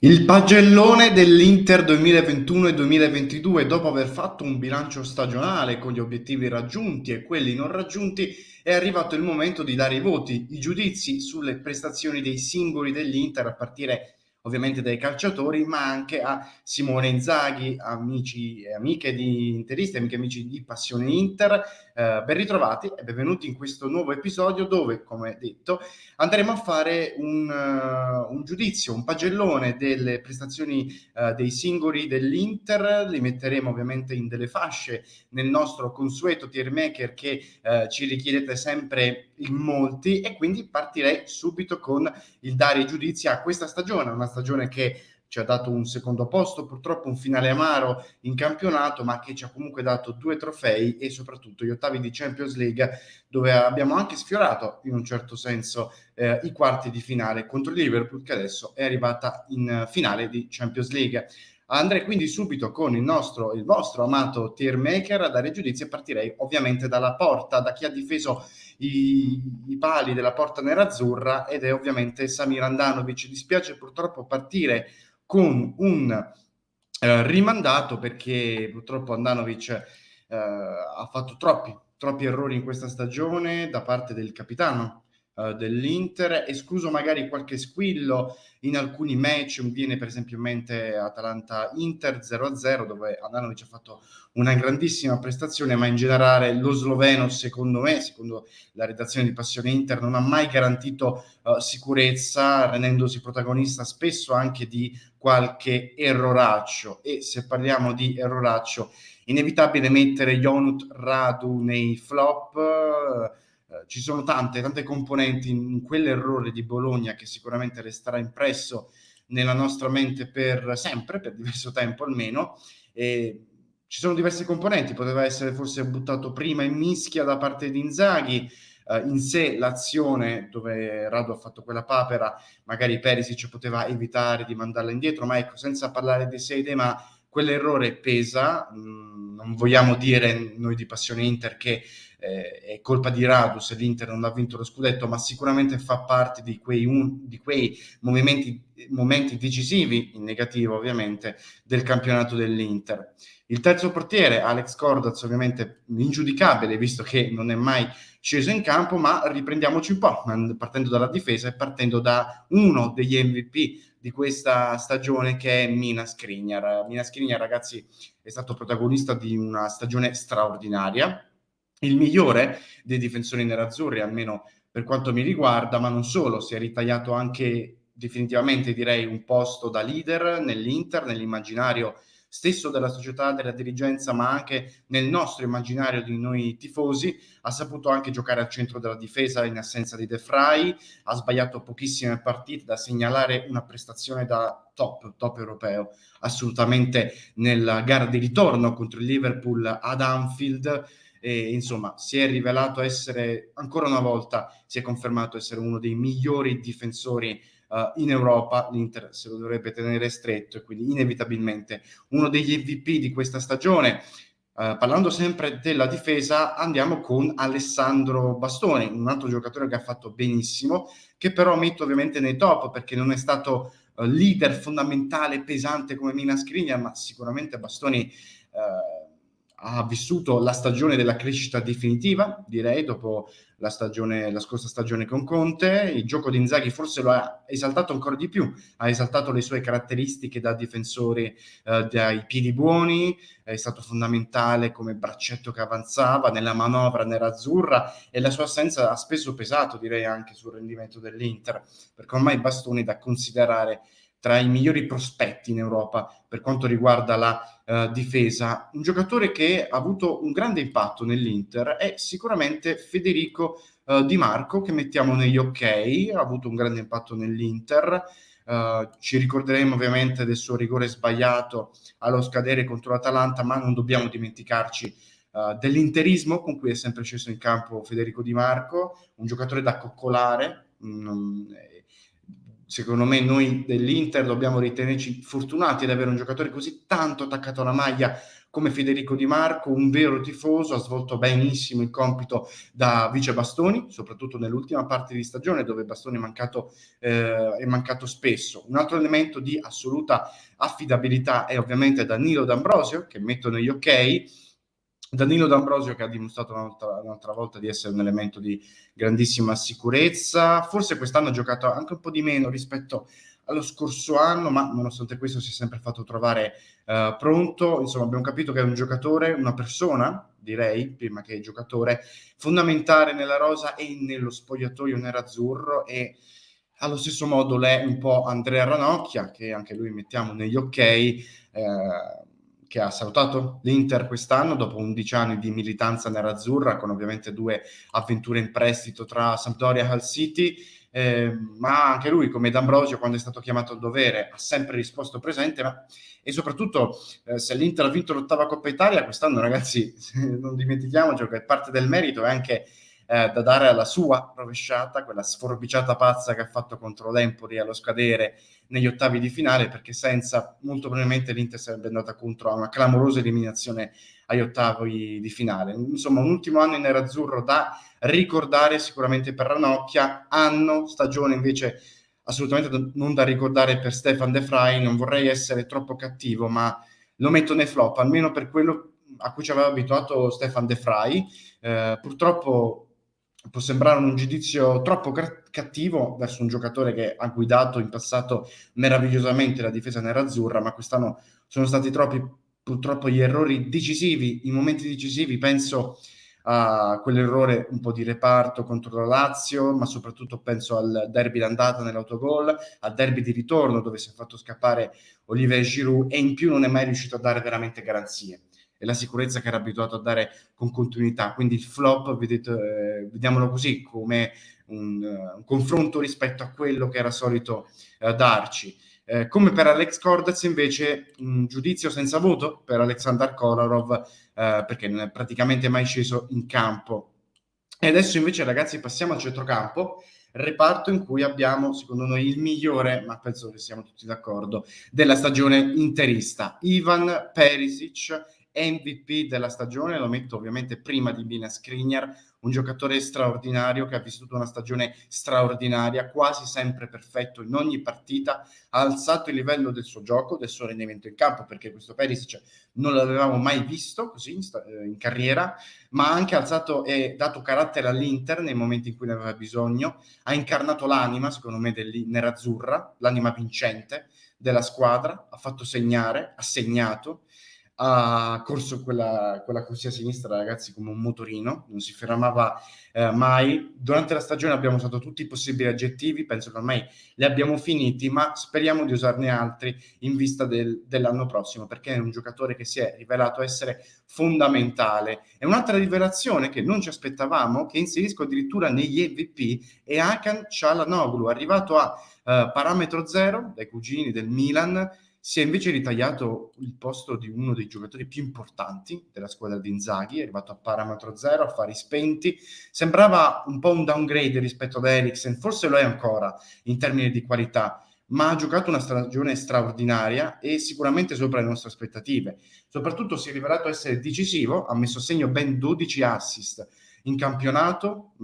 Il pagellone dell'Inter 2021 e 2022, dopo aver fatto un bilancio stagionale con gli obiettivi raggiunti e quelli non raggiunti, è arrivato il momento di dare i voti, i giudizi sulle prestazioni dei singoli dell'Inter, a partire ovviamente dai calciatori, ma anche a Simone Inzaghi, amici e amiche di interisti, amiche e amici di Passione Inter. Ben ritrovati e benvenuti in questo nuovo episodio dove, come detto, andremo a fare un giudizio, un pagellone delle prestazioni dei singoli dell'Inter. Li metteremo ovviamente in delle fasce nel nostro consueto tier maker che ci richiedete sempre in molti, e quindi partirei subito con il dare i giudizi a questa stagione, una stagione che ci ha dato un secondo posto, purtroppo un finale amaro in campionato, ma che ci ha comunque dato 2 trofei e soprattutto gli ottavi di Champions League, dove abbiamo anche sfiorato in un certo senso i quarti di finale contro il Liverpool, che adesso è arrivata in finale di Champions League. Andrei quindi subito con il vostro amato tier maker a dare giudizi, e partirei ovviamente dalla porta, da chi ha difeso i pali della porta nerazzurra, ed è ovviamente Samir Handanovic. Dispiace purtroppo partire con un rimandato, perché purtroppo Handanovic ha fatto troppi errori in questa stagione da parte del capitano dell'Inter, escluso magari qualche squillo in alcuni match. Mi viene per esempio in mente Atalanta-Inter 0-0, dove Handanovic ha fatto una grandissima prestazione, ma in generale lo sloveno, secondo me, secondo la redazione di Passione Inter, non ha mai garantito sicurezza, rendendosi protagonista spesso anche di qualche erroraccio. E se parliamo di erroraccio, inevitabile mettere Jonut Radu nei flop. Ci sono tante componenti in quell'errore di Bologna che sicuramente resterà impresso nella nostra mente per sempre, per diverso tempo almeno. E ci sono diverse componenti, poteva essere forse buttato prima in mischia da parte di Inzaghi. In sé l'azione dove Radu ha fatto quella papera, magari Perisic poteva evitare di mandarla indietro, ma ecco, senza parlare di Seide, ma quell'errore pesa. Non vogliamo dire noi di Passione Inter che è colpa di Radu se l'Inter non ha vinto lo scudetto, ma sicuramente fa parte di quei momenti decisivi, in negativo ovviamente, del campionato dell'Inter. Il terzo portiere, Alex Cordaz, ovviamente ingiudicabile, visto che non è mai sceso in campo, ma riprendiamoci un po', partendo dalla difesa e partendo da uno degli MVP di questa stagione, che è Mina Skriniar. Mina Skriniar, ragazzi, è stato protagonista di una stagione straordinaria, il migliore dei difensori nerazzurri, almeno per quanto mi riguarda, ma non solo, si è ritagliato anche definitivamente, direi, un posto da leader nell'Inter, nell'immaginario stesso della società, della dirigenza, ma anche nel nostro immaginario di noi tifosi. Ha saputo anche giocare al centro della difesa in assenza di De Vrij, ha sbagliato pochissime partite, da segnalare una prestazione da top europeo, assolutamente, nella gara di ritorno contro il Liverpool ad Anfield. E insomma si è rivelato essere, ancora una volta si è confermato essere uno dei migliori difensori in Europa. L'Inter se lo dovrebbe tenere stretto, e quindi inevitabilmente uno degli MVP di questa stagione. Parlando sempre della difesa, andiamo con Alessandro Bastoni, un altro giocatore che ha fatto benissimo, che però metto ovviamente nei top, perché non è stato leader fondamentale, pesante come Mina Skriniar, ma sicuramente Bastoni ha vissuto la stagione della crescita definitiva, direi, dopo la scorsa stagione con Conte. Il gioco di Inzaghi forse lo ha esaltato ancora di più, ha esaltato le sue caratteristiche da difensore dai piedi buoni, è stato fondamentale come braccetto che avanzava nella manovra nerazzurra, e la sua assenza ha spesso pesato, direi, anche sul rendimento dell'Inter, perché ormai Bastoni è da considerare tra i migliori prospetti in Europa per quanto riguarda la difesa. Un giocatore che ha avuto un grande impatto nell'Inter è sicuramente Federico Di Marco, che mettiamo negli ok, ha avuto un grande impatto nell'Inter. Ci ricorderemo ovviamente del suo rigore sbagliato allo scadere contro l'Atalanta, ma non dobbiamo dimenticarci dell'interismo con cui è sempre sceso in campo Federico Di Marco, un giocatore da coccolare, secondo me noi dell'Inter dobbiamo ritenerci fortunati ad avere un giocatore così tanto attaccato alla maglia come Federico Di Marco, un vero tifoso, ha svolto benissimo il compito da vice Bastoni, soprattutto nell'ultima parte di stagione dove Bastoni è mancato spesso. Un altro elemento di assoluta affidabilità è ovviamente Danilo D'Ambrosio, che metto negli ok. Danilo D'Ambrosio che ha dimostrato un'altra volta di essere un elemento di grandissima sicurezza, forse quest'anno ha giocato anche un po' di meno rispetto allo scorso anno, ma nonostante questo si è sempre fatto trovare pronto. Insomma, abbiamo capito che è un giocatore, una persona, direi, prima che giocatore, fondamentale nella rosa e nello spogliatoio nerazzurro, e allo stesso modo l'è un po' Andrea Ranocchia, che anche lui mettiamo negli ok, che ha salutato l'Inter quest'anno dopo 11 anni di militanza nerazzurra, con ovviamente 2 avventure in prestito tra Sampdoria e Hull City, ma anche lui, come D'Ambrosio, quando è stato chiamato al dovere, ha sempre risposto presente, e soprattutto se l'Inter ha vinto l'8ª Coppa Italia quest'anno, ragazzi, non dimentichiamoci che parte del merito è anche da dare alla sua rovesciata, quella sforbiciata pazza che ha fatto contro l'Empoli allo scadere negli ottavi di finale, perché senza, molto probabilmente l'Inter sarebbe andata contro a una clamorosa eliminazione agli ottavi di finale. Insomma, un ultimo anno in nerazzurro da ricordare sicuramente per Ranocchia, stagione invece assolutamente non da ricordare per Stefan De Vrij. Non vorrei essere troppo cattivo, ma lo metto nei flop, almeno per quello a cui ci aveva abituato Stefan De Vrij. Purtroppo può sembrare un giudizio troppo cattivo verso un giocatore che ha guidato in passato meravigliosamente la difesa nerazzurra, ma quest'anno sono stati troppi purtroppo gli errori decisivi, i momenti decisivi. Penso a quell'errore un po' di reparto contro la Lazio, ma soprattutto penso al derby d'andata nell'autogol, al derby di ritorno dove si è fatto scappare Olivier Giroud e in più non è mai riuscito a dare veramente garanzie e la sicurezza che era abituato a dare con continuità. Quindi il flop, vediamolo così, come un confronto rispetto a quello che era solito darci. Come per Alex Cordez invece un giudizio senza voto per Alexander Kolarov, perché non è praticamente mai sceso in campo. E adesso invece, ragazzi, passiamo al centrocampo, reparto in cui abbiamo, secondo noi, il migliore, ma penso che siamo tutti d'accordo, della stagione interista. Ivan Perisic, MVP della stagione, lo metto ovviamente prima di Milan Skriniar, un giocatore straordinario che ha vissuto una stagione straordinaria, quasi sempre perfetto in ogni partita, ha alzato il livello del suo gioco, del suo rendimento in campo, perché questo Perisic non l'avevamo mai visto così in carriera, ma ha anche alzato e dato carattere all'Inter nei momenti in cui ne aveva bisogno, ha incarnato l'anima, secondo me, nerazzurra, l'anima vincente della squadra, ha fatto segnare, ha segnato, ha corso quella corsia a sinistra, ragazzi, come un motorino, non si fermava mai. Durante la stagione abbiamo usato tutti i possibili aggettivi, penso che ormai li abbiamo finiti, ma speriamo di usarne altri in vista dell'anno prossimo, perché è un giocatore che si è rivelato essere fondamentale. E un'altra rivelazione che non ci aspettavamo, che inserisco addirittura negli MVP, è Hakan Çalhanoğlu, arrivato a parametro zero dai cugini del Milan. Si è invece ritagliato il posto di uno dei giocatori più importanti della squadra di Inzaghi, è arrivato a parametro zero, a fari spenti. Sembrava un po' un downgrade rispetto ad Eriksen, forse lo è ancora in termini di qualità, ma ha giocato una stagione straordinaria e sicuramente sopra le nostre aspettative. Soprattutto si è rivelato essere decisivo, ha messo a segno ben 12 assist in campionato,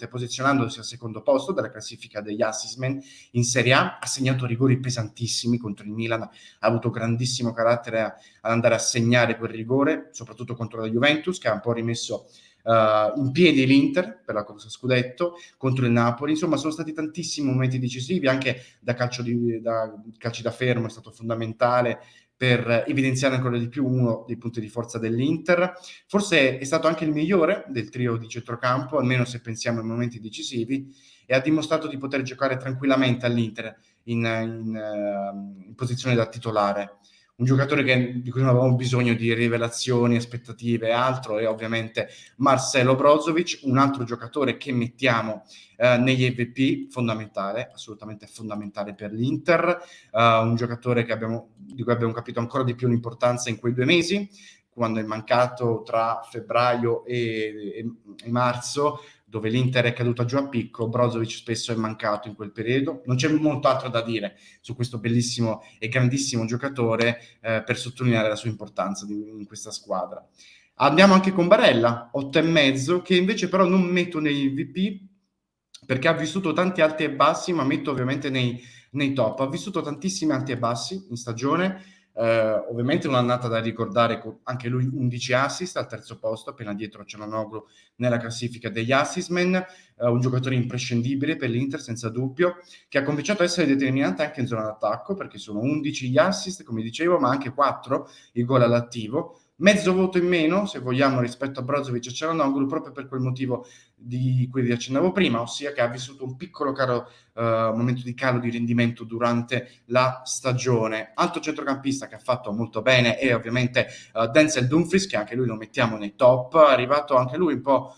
posizionandosi al secondo posto della classifica degli assist man. In Serie A ha segnato rigori pesantissimi contro il Milan, ha avuto grandissimo carattere ad andare a segnare quel rigore, soprattutto contro la Juventus, che ha un po' rimesso in piedi l'Inter per la corsa scudetto, contro il Napoli. Insomma, sono stati tantissimi momenti decisivi, anche da calci da fermo è stato fondamentale per evidenziare ancora di più uno dei punti di forza dell'Inter. Forse è stato anche il migliore del trio di centrocampo, almeno se pensiamo ai momenti decisivi, e ha dimostrato di poter giocare tranquillamente all'Inter in posizione da titolare. Un giocatore di cui non avevamo bisogno di rivelazioni, aspettative e altro, è ovviamente Marcelo Brozovic, un altro giocatore che mettiamo negli MVP, fondamentale, assolutamente fondamentale per l'Inter, un giocatore di cui abbiamo capito ancora di più l'importanza in quei 2 mesi, quando è mancato tra febbraio e marzo, dove l'Inter è caduta giù a picco, Brozovic spesso è mancato in quel periodo. Non c'è molto altro da dire su questo bellissimo e grandissimo giocatore per sottolineare la sua importanza in questa squadra. Andiamo anche con Barella, 8,5, che invece però non metto nei VP perché ha vissuto tanti alti e bassi, ma metto ovviamente nei top. Ha vissuto tantissimi alti e bassi in stagione, ovviamente un'annata da ricordare, anche lui 11 assist al terzo posto, appena dietro Çalhanoğlu nella classifica degli assistman, un giocatore imprescindibile per l'Inter senza dubbio, che ha cominciato a essere determinante anche in zona d'attacco, perché sono 11 gli assist, come dicevo, ma anche 4 i gol all'attivo. Mezzo voto in meno, se vogliamo, rispetto a Brozovic e Çalhanoğlu, proprio per quel motivo di cui vi accennavo prima, ossia che ha vissuto un piccolo momento di calo di rendimento durante la stagione. Altro centrocampista che ha fatto molto bene è ovviamente Denzel Dumfries, che anche lui lo mettiamo nei top, è arrivato anche lui un po'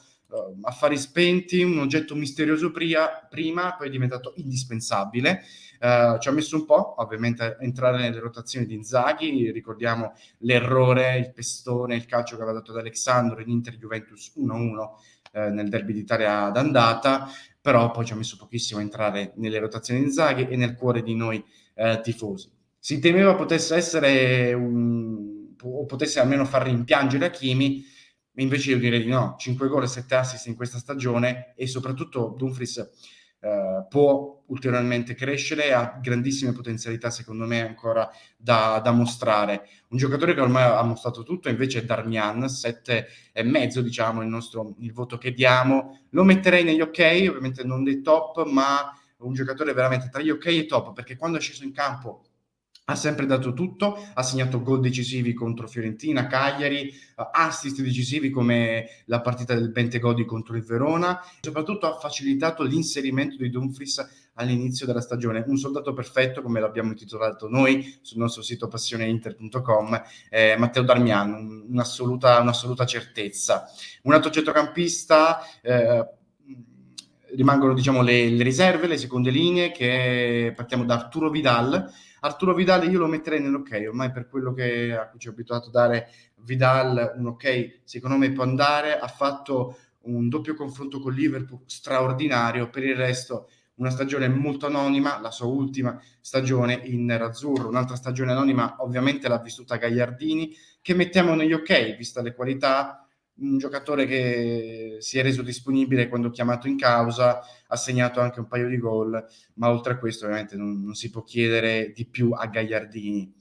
affari spenti, un oggetto misterioso prima, poi è diventato indispensabile. Ci ha messo un po', ovviamente, a entrare nelle rotazioni di Inzaghi. Ricordiamo l'errore, il pestone, il calcio che aveva dato ad Alexandro in Inter-Juventus 1-1 nel derby d'Italia d'andata, però poi ci ha messo pochissimo a entrare nelle rotazioni di Inzaghi e nel cuore di noi tifosi. Si temeva potesse essere o potesse almeno far rimpiangere Hakimi, invece io direi di no. 5 gol e 7 assist in questa stagione, e soprattutto Dumfries può ulteriormente crescere, ha grandissime potenzialità secondo me ancora da mostrare. Un giocatore che ormai ha mostrato tutto invece è Darmian, 7,5 diciamo il voto che diamo. Lo metterei negli ok, ovviamente non dei top, ma un giocatore veramente tra gli ok e top, perché quando è sceso in campo ha sempre dato tutto, ha segnato gol decisivi contro Fiorentina, Cagliari, assist decisivi come la partita del Bentegodi contro il Verona, soprattutto ha facilitato l'inserimento di Dumfries all'inizio della stagione. Un soldato perfetto, come l'abbiamo intitolato noi sul nostro sito passioneinter.com, Matteo Darmian, un'assoluta certezza. Un altro centrocampista, rimangono diciamo le riserve, le seconde linee, che partiamo da Arturo Vidal. Arturo Vidal io lo metterei nell'ok, ormai per quello a cui ci ho abituato a dare Vidal, un ok secondo me può andare. Ha fatto un doppio confronto con Liverpool straordinario, per il resto una stagione molto anonima, la sua ultima stagione in nerazzurro. Un'altra stagione anonima ovviamente l'ha vissuta Gagliardini, che mettiamo negli ok vista le qualità. Un giocatore che si è reso disponibile quando chiamato in causa, ha segnato anche un paio di gol, ma oltre a questo ovviamente non si può chiedere di più a Gagliardini.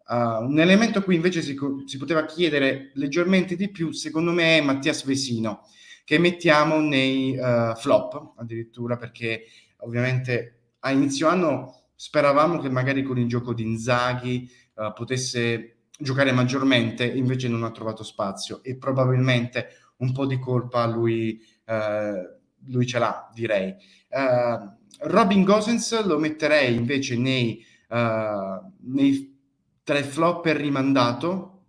Un elemento a cui invece si poteva chiedere leggermente di più, secondo me, è Mattias Vesino, che mettiamo nei flop addirittura, perché ovviamente a inizio anno speravamo che magari con il gioco di Inzaghi potesse giocare maggiormente, invece non ha trovato spazio, e probabilmente un po' di colpa lui ce l'ha, direi. Robin Gosens lo metterei invece tra i flop rimandato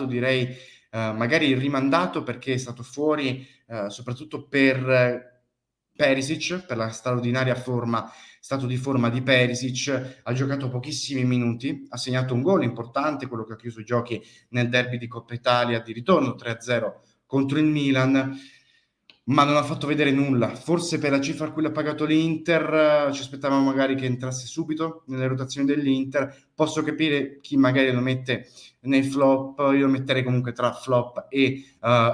direi, magari rimandato perché è stato fuori soprattutto per Perisic, per la straordinaria stato di forma di Perisic. Ha giocato pochissimi minuti, ha segnato un gol importante, quello che ha chiuso i giochi nel derby di Coppa Italia di ritorno 3-0 contro il Milan, ma non ha fatto vedere nulla. Forse per la cifra a cui l'ha pagato l'Inter ci aspettavamo magari che entrasse subito nelle rotazioni dell'Inter. Posso capire chi magari lo mette nei flop, io lo metterei comunque tra flop e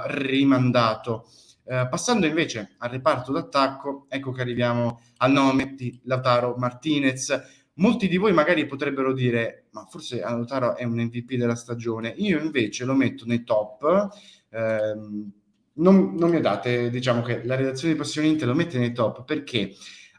rimandato. Passando invece al reparto d'attacco, ecco che arriviamo al nome di Lautaro Martinez. Molti di voi magari potrebbero dire, ma forse Lautaro è un MVP della stagione. Io invece lo metto nei top. Non mi date, diciamo che la redazione di Passione Inter lo mette nei top perché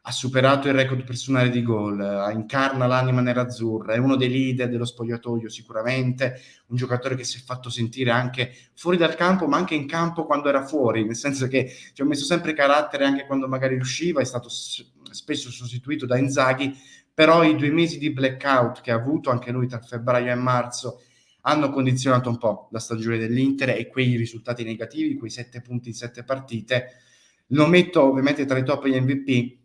ha superato il record personale di gol, incarna l'anima nerazzurra, è uno dei leader dello spogliatoio sicuramente, un giocatore che si è fatto sentire anche fuori dal campo, ma anche in campo quando era fuori, nel senso che ci ha messo sempre carattere anche quando magari riusciva, è stato spesso sostituito da Inzaghi, però i 2 mesi di blackout che ha avuto anche lui tra febbraio e marzo hanno condizionato un po' la stagione dell'Inter e quei risultati negativi, quei 7 punti in 7 partite. Lo metto ovviamente tra i top e gli MVP,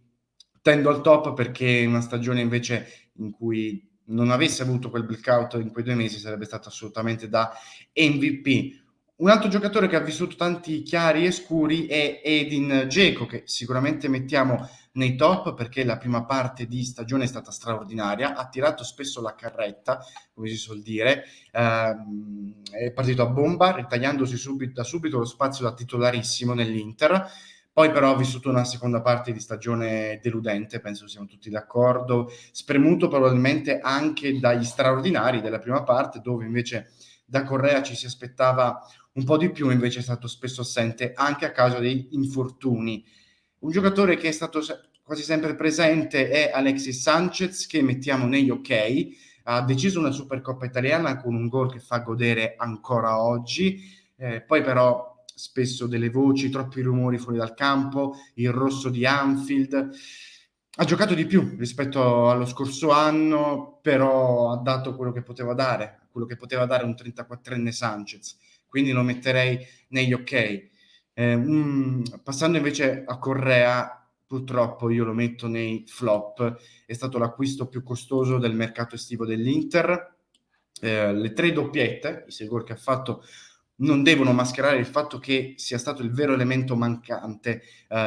tendo al top perché una stagione invece in cui non avesse avuto quel blackout in quei 2 mesi sarebbe stato assolutamente da MVP. Un altro giocatore che ha vissuto tanti chiari e scuri è Edin Dzeko, che sicuramente mettiamo nei top perché la prima parte di stagione è stata straordinaria, ha tirato spesso la carretta, come si suol dire, è partito a bomba, ritagliandosi da subito lo spazio da titolarissimo nell'Inter. Poi però ha vissuto una seconda parte di stagione deludente, penso siamo tutti d'accordo, spremuto probabilmente anche dagli straordinari della prima parte, dove invece da Correa ci si aspettava un po' di più, invece è stato spesso assente anche a causa dei infortuni. Un giocatore che è stato quasi sempre presente è Alexis Sanchez, che mettiamo negli ok, ha deciso una Supercoppa italiana con un gol che fa godere ancora oggi, poi però spesso delle voci, troppi rumori fuori dal campo, il rosso di Anfield. Ha giocato di più rispetto allo scorso anno, però ha dato quello che poteva dare, un 34enne Sanchez, quindi lo metterei negli ok. Passando invece a Correa, purtroppo io lo metto nei flop, è stato l'acquisto più costoso del mercato estivo dell'Inter. Le 3 doppiette, i 6 gol che ha fatto, non devono mascherare il fatto che sia stato il vero elemento mancante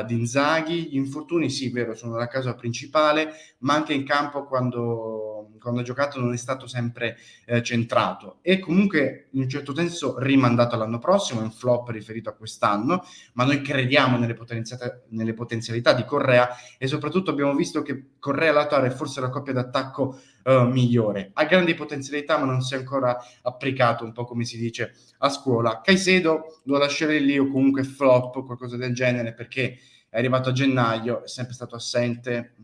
di Inzaghi. Gli infortuni, sì, vero, sono la causa principale, ma anche in campo quando ha giocato non è stato sempre centrato, e comunque in un certo senso rimandato all'anno prossimo, è un flop riferito a quest'anno, ma noi crediamo nelle potenzialità di Correa, e soprattutto abbiamo visto che Correa e Lautaro è forse la coppia d'attacco migliore. Ha grandi potenzialità, ma non si è ancora applicato, un po' come si dice a scuola. Caicedo lo lascerei lì, o comunque flop, qualcosa del genere, perché è arrivato a gennaio, è sempre stato assente,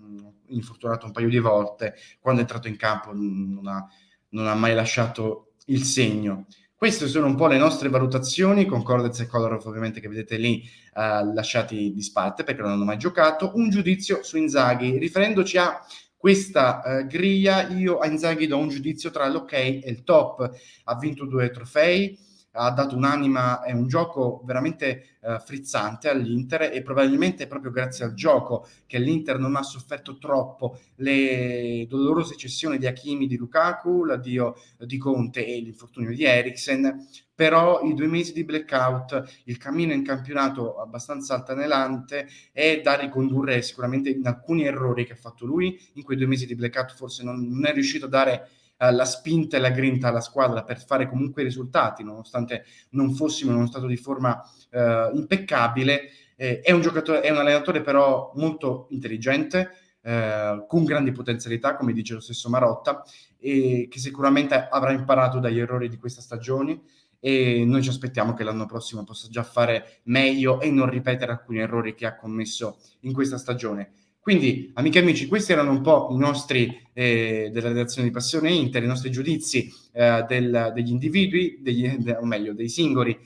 infortunato un paio di volte, quando è entrato in campo non ha mai lasciato il segno. Queste sono un po' le nostre valutazioni, con Cordez e Kolarov ovviamente che vedete lì lasciati di parte perché non hanno mai giocato. Un giudizio su Inzaghi, riferendoci a questa griglia, io a Inzaghi do un giudizio tra l'ok e il top. Ha vinto 2 trofei, ha dato un'anima e un gioco veramente frizzante all'Inter, e probabilmente è proprio grazie al gioco che l'Inter non ha sofferto troppo le dolorose cessioni di Hakimi, di Lukaku, l'addio di Conte e l'infortunio di Eriksen. Però i 2 mesi di blackout, il cammino in campionato abbastanza altalenante, è da ricondurre sicuramente in alcuni errori che ha fatto lui. In quei 2 mesi di blackout forse non è riuscito a dare la spinta e la grinta alla squadra per fare comunque i risultati, nonostante non fossimo in uno stato di forma impeccabile. È un allenatore però molto intelligente, con grandi potenzialità, come dice lo stesso Marotta, e che sicuramente avrà imparato dagli errori di questa stagione, e noi ci aspettiamo che l'anno prossimo possa già fare meglio e non ripetere alcuni errori che ha commesso in questa stagione. Quindi, amiche e amici, questi erano un po' i nostri della redazione di Passione Inter, i nostri giudizi degli individui, o meglio, dei singoli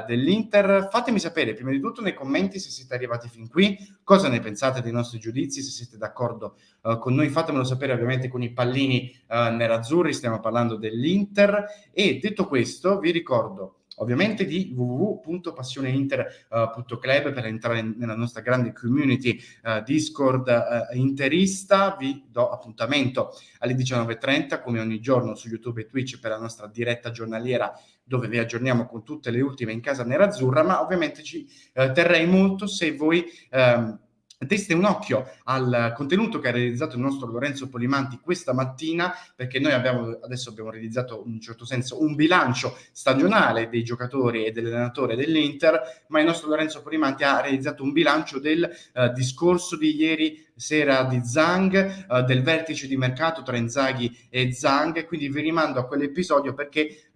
dell'Inter. Fatemi sapere, prima di tutto, nei commenti, se siete arrivati fin qui, cosa ne pensate dei nostri giudizi, se siete d'accordo con noi, fatemelo sapere ovviamente con i pallini nerazzurri, stiamo parlando dell'Inter. E detto questo, vi ricordo ovviamente di www.passioneinter.club per entrare nella nostra grande community Discord interista. Vi do appuntamento alle 19:30 come ogni giorno su YouTube e Twitch per la nostra diretta giornaliera, dove vi aggiorniamo con tutte le ultime in casa nerazzurra, ma ovviamente ci terrei molto se voi deste un occhio al contenuto che ha realizzato il nostro Lorenzo Polimanti questa mattina, perché noi adesso abbiamo realizzato in un certo senso un bilancio stagionale dei giocatori e dell'allenatore dell'Inter, ma il nostro Lorenzo Polimanti ha realizzato un bilancio del discorso di ieri sera di Zhang, del vertice di mercato tra Inzaghi e Zhang, quindi vi rimando a quell'episodio perché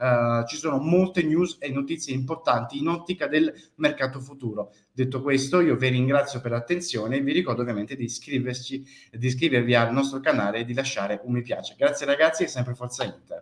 ci sono molte news e notizie importanti in ottica del mercato futuro. Detto questo, io vi ringrazio per l'attenzione e vi ricordo ovviamente di iscrivervi al nostro canale e di lasciare un mi piace. Grazie ragazzi e sempre Forza Inter.